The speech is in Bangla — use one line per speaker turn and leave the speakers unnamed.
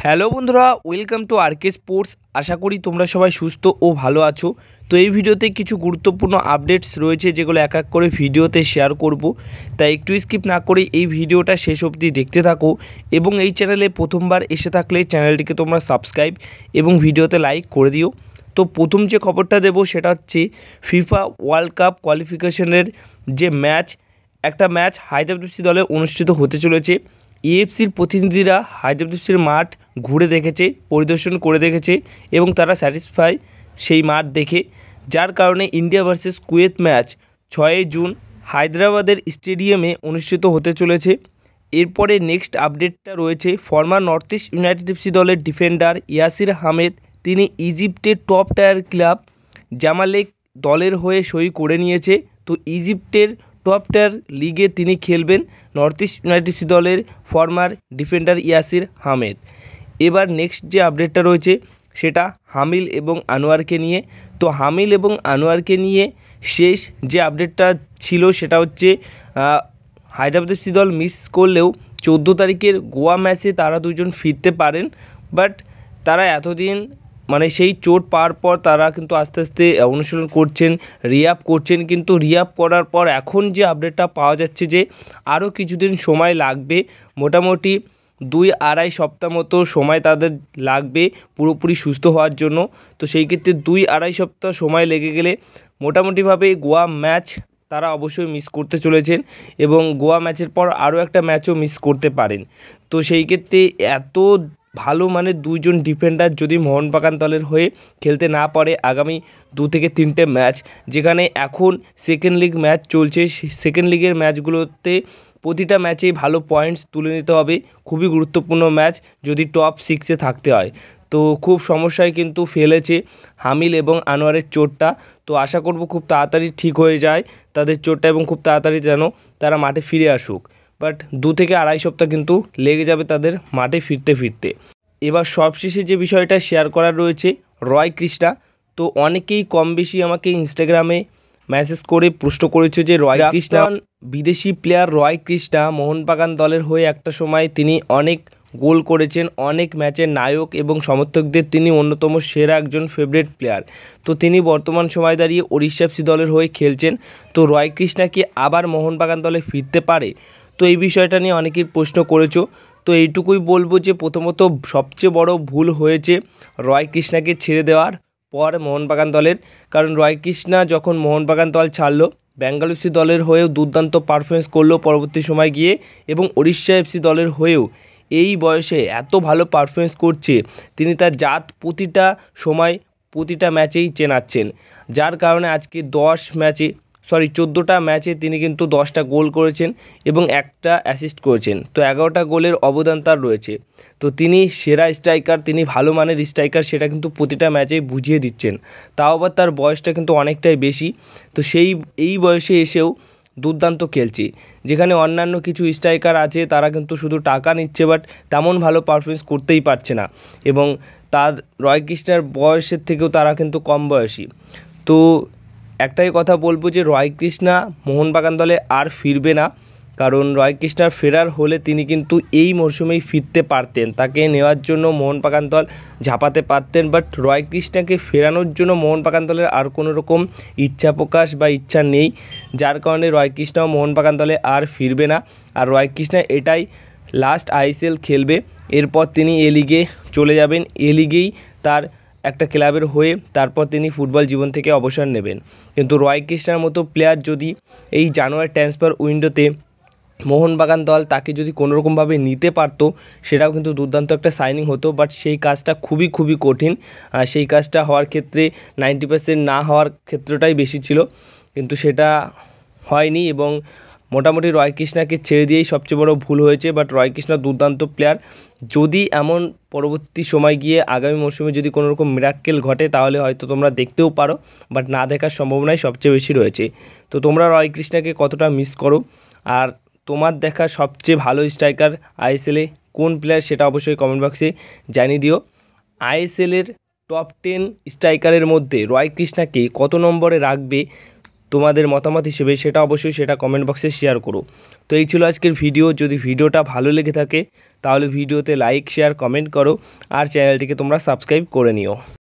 হ্যালো বন্ধুরা, ওয়েলকাম টু আরকে স্পোর্টস। আশা করি তোমরা সবাই সুস্থ ও ভালো আছো। তো এই ভিডিওতে কিছু গুরুত্বপূর্ণ আপডেটস রয়েছে যেগুলো এক এক করে ভিডিওতে শেয়ার করব, তাই একটু স্কিপ না করে এই ভিডিওটা শেষ অবধি দেখতে থাকো। এবং এই চ্যানেলে প্রথমবার এসে থাকলে চ্যানেলটিকে তোমরা সাবস্ক্রাইব এবং ভিডিওতে লাইক করে দিও। তো প্রথম যে খবরটা দেবো সেটা হচ্ছে ফিফা ওয়ার্ল্ড কাপ কোয়ালিফিকেশনের যে একটা ম্যাচ হায়দ্রাবাদ এফসি দলে অনুষ্ঠিত হতে চলেছে। এএফসির প্রতিনিধিরা হায়দ্রাবাদ এফসির মাঠ ঘুরে দেখেছে, পরিদর্শন করে দেখেছে এবং তারা স্যাটিসফাই সেই মাঠ দেখে, যার কারণে India versus Kuwait match 6 June হায়দ্রাবাদের স্টেডিয়ামে অনুষ্ঠিত হতে চলেছে। এরপরে নেক্সট আপডেটটা রয়েছে former north east United FC দলের ডিফেন্ডার ইয়াসির আহমেদ। তিনি ইজিপ্টের টপ টায়ার ক্লাব জামালেক দলের হয়ে সই করে নিয়েছে। তো ইজিপ্টের টপ টায়ার লিগে তিনি খেলবেন নর্থ ইস্ট ইউনাইটেড এফসি দলের ফর্মার ডিফেন্ডার ইয়াসির আহমেদ। এবার নেক্সট যে আপডেটটা রয়েছে সেটা হামিল এবং আনোয়ারকে নিয়ে। তো হামিল এবং আনোয়ারকে নিয়ে শেষ যে আপডেটটা ছিল সেটা হচ্ছে হায়দ্রাবাদ এফসি দল মিস করলেও 14 তারিখের গোয়া ম্যাচে তারা দুজন ফিরতে পারেন। বাট তারা এতদিন সেই চোট পাওয়ার পর তারা কিন্তু আস্তে আস্তে অনুশীলন করছেন, রিহ্যাব করছেন, কিন্তু রিহ্যাব করার পর এখন যে আপডেটটা পাওয়া যাচ্ছে যে আরও কিছুদিন সময় লাগবে, মোটামুটি 2-2.5 সপ্তাহ মতো সময় তাদের লাগবে পুরোপুরি সুস্থ হওয়ার জন্য। তো সেই ক্ষেত্রে 2-2.5 সপ্তাহ সময় লেগে গেলে মোটামুটিভাবে গোয়া ম্যাচ তারা অবশ্যই মিস করতে চলেছেন এবং গোয়া ম্যাচের পর আরও একটা ম্যাচও মিস করতে পারেন। তো সেই ক্ষেত্রে এত ভালো দুইজন ডিফেন্ডার যদি মোহনবাগান দলের হয়ে খেলতে না পারে আগামী 2 থেকে 3টে ম্যাচ, যেখানে এখন সেকেন্ড লিগ ম্যাচ চলছে, সেকেন্ড লিগের ম্যাচগুলোতে প্রতিটা ম্যাচেই ভালো পয়েন্টস তুলে নিতে হবে। খুবই গুরুত্বপূর্ণ ম্যাচ যদি টপ 6-এ থাকতে হয়। তো খুব সমস্যায় কিন্তু ফেলেছে হামিল এবং আনোয়ারের চোটটা। তো আশা করব খুব তাড়াতাড়ি ঠিক হয়ে যায় তাদের চোটটা এবং খুব তাড়াতাড়ি যেন তারা মাঠে ফিরে আসুক। বাট 2 থেকে 2.5 সপ্তাহ কিন্তু লেগে যাবে তাদের মাঠে ফিরতে। এবার সবশেষে যে বিষয়টা শেয়ার করার রয়েছে রয় কৃষ্ণা। তো অনেকেই কম বেশি আমাকে ইনস্টাগ্রামে মেসেজ করে প্রশ্ন করেছে যে রয় কৃষ্ণা, বিদেশি প্লেয়ার রয় কৃষ্ণা মোহনবাগান দলের হয়ে একটা সময় তিনি অনেক গোল করেছেন, অনেক ম্যাচের নায়ক এবং সমর্থকদের তিনি অন্যতম সেরা একজন ফেভারিট প্লেয়ার। তো তিনি বর্তমান সময় দাঁড়িয়ে ওড়িশা এফসি দলের হয়ে খেলছেন। তো রয় কৃষ্ণা কি আবার মোহনবাগান দলে ফিরতে পারে? তো এই বিষয়টা নিয়ে অনেকেই প্রশ্ন করেছো। তো এইটুকুই বলবো যে প্রথমত সবচেয়ে বড় ভুল হয়েছে রয় কৃষ্ণাকে ছেড়ে দেওয়ার পর মোহনবাগান দলের, কারণ রয় কৃষ্ণা যখন মোহনবাগান দল ছাড়লো বেঙ্গল এফসি দলের হয়েও দুর্দান্ত পারফরমেন্স করলো পরবর্তী সময় গিয়ে, এবং ওড়িশা এফসি দলের হয়েও এই বয়সে এত ভালো পারফরমেন্স করছে, তিনি তার জাত প্রতিটা সময় প্রতিটা ম্যাচেই চেনাচ্ছেন, যার কারণে আজকে 14টা ম্যাচে তিনি কিন্তু 10টা গোল করেছেন এবং একটা অ্যাসিস্ট করেছেন। তো 11টা গোলের অবদান তার রয়েছে। তো তিনি সেরা স্ট্রাইকার, তিনি ভালো মানের স্ট্রাইকার, সেটা কিন্তু প্রতিটা ম্যাচেই বুঝিয়ে দিচ্ছেন। তাও আবার তার বয়সটা কিন্তু অনেকটাই বেশি। তো এই বয়সে এসেও দুর্দান্ত খেলছে, যেখানে অন্যান্য কিছু স্ট্রাইকার আছে তারা কিন্তু শুধু টাকা নিচ্ছে বাট তেমন ভালো পারফরমেন্স করতেই পারছে না, এবং তার রয় কৃষ্ণার বয়সের থেকেও তারা কিন্তু কম বয়সী। তো একটাই কথা বলবো যে রয় কৃষ্ণা মোহনবাগান দলে আর ফিরবে না, কারণ রয় কৃষ্ণার ফেরার হলে তিনি কিন্তু এই মরশুমেই ফিরতে পারতেন, তাকে নেওয়ার জন্য মোহনবাগান দল ঝাঁপাতে পারতেন। বাট রয় কৃষ্ণাকে ফেরানোর জন্য মোহনবাগান দলের আর কোনো রকম ইচ্ছা প্রকাশ বা ইচ্ছা নেই, যার কারণে রয় কৃষ্ণাও মোহনবাগান দলে আর ফিরবে না। আর রয় কৃষ্ণা এটাই লাস্ট আইএসএল খেলবে, এরপর তিনি এ লিগে চলে যাবেন, এ লিগেই তার একটা ক্লাবের হয়ে তারপর তিনি ফুটবল জীবন থেকে অবসর নেবেন। কিন্তু রয় কৃষ্ণার মতো প্লেয়ার যদি এই জানুয়ারি ট্রান্সফার উইন্ডোতে মোহনবাগান দল তাকে যদি কোনোরকমভাবে নিতে পারতো, সেটাও কিন্তু দুর্দান্ত একটা সাইনিং হতো। বাট সেই কাজটা খুবই কঠিন, সেই কাজটা হওয়ার ক্ষেত্রে 90% না হওয়ার ক্ষেত্রটাই বেশি ছিল, কিন্তু সেটা হয়নি এবং মোটামুটি রয় কৃষ্ণাকে ছেড়ে দিয়েই সবচেয়ে বড় ভুল হয়েছে। বাট রয় কৃষ্ণা দুর্দান্ত প্লেয়ার, যদি এমন পরবর্তী সময় গিয়ে আগামী মরশুমে যদি কোনো রকম মিরাক্কেল ঘটে তাহলে হয়তো তোমরা দেখতেও পারো, বাট না দেখার সম্ভাবনাই সবচেয়ে বেশি রয়েছে। তো তোমরা রয় কৃষ্ণাকে কতটা মিস করো, আর তোমার দেখা সবচেয়ে ভালো স্ট্রাইকার আইএসএলে কোন প্লেয়ার সেটা অবশ্যই কমেন্ট বক্সে জানিয়ে দিও। আইএসএলের টপ 10 স্ট্রাইকারের মধ্যে রয় কৃষ্ণাকে কত নম্বরে রাখবে তোমাদের মতামত হিসেবে, সেটা অবশ্যই কমেন্ট বক্সে শেয়ার করো। তো এই ছিল আজকের ভিডিও। যদি ভিডিওটা ভালো লেগে থাকে তাহলে ভিডিওতে লাইক, শেয়ার, কমেন্ট করো আর চ্যানেলটিকে তোমরা সাবস্ক্রাইব করে নিও।